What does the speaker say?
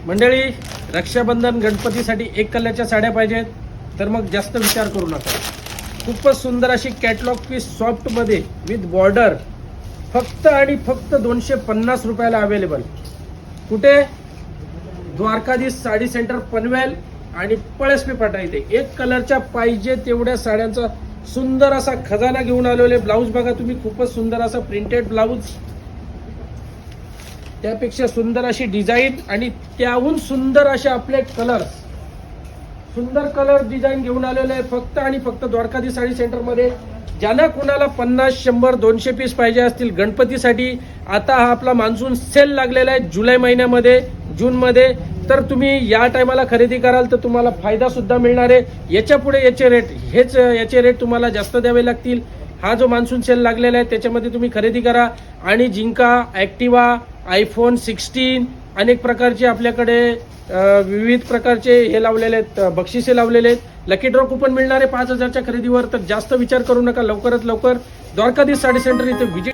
मंडळी, रक्षाबंधन गणपतीसाठी एक कलरच्या साड्या पाहिजेत तर मग जास्त विचार करू नका. खूपच सुंदर अशी कॅटलॉग पीस सॉफ्टमध्ये विथ बॉर्डर फक्त आणि फक्त 250 रुपयाला अवेलेबल. कुठे? द्वारकाधीश साडी सेंटर पनवेल आणि पळसपी फाटा इथे. एक कलरच्या पाहिजे तेवढ्या साड्यांचा सुंदर असा खजाना घेऊन आलेले. ब्लाऊज बघा तुम्ही, खूपच सुंदर असा प्रिंटेड ब्लाऊज, त्यापेक्षा सुंदर अशी डिझाईन आणि त्याहून सुंदर असे आपले कलर्स, सुंदर कलर डिझाईन घेऊन आलेले आहे फक्त आणि फक्त द्वारकाधीश साडी सेंटर मध्ये. ज्यांना कुणाला 50, 100, 200 पीस पाहिजे असतील गणपतीसाठी, आता हा आपला मान्सून सेल लागलेला आहे जुलै महिन्यामध्ये, जून मध्ये, तर तुम्ही या टायमाला खरेदी कराल तर तुम्हाला फायदा सुद्धा मिळणार आहे. याच्या पुढे याचे रेट तुम्हाला जास्त द्यावे लागतील. हा जो मान्सून सेल लागलेला आहे त्याच्यामध्ये तुम्ही खरेदी करा आणि जिंका, ॲक्टिवा, आयफोन 16 अनेक प्रकारचे आपल्याकडे विविध प्रकारचे हे लावलेले आहेत, बक्षिसे लावलेले आहेत. लकी ड्रॉ कुपन मिळणार आहे 5000च्या खरेदीवर. तर जास्त विचार करू नका, लवकरात लवकर द्वारकाधीश साडी सेंटर इथे व्हिजिट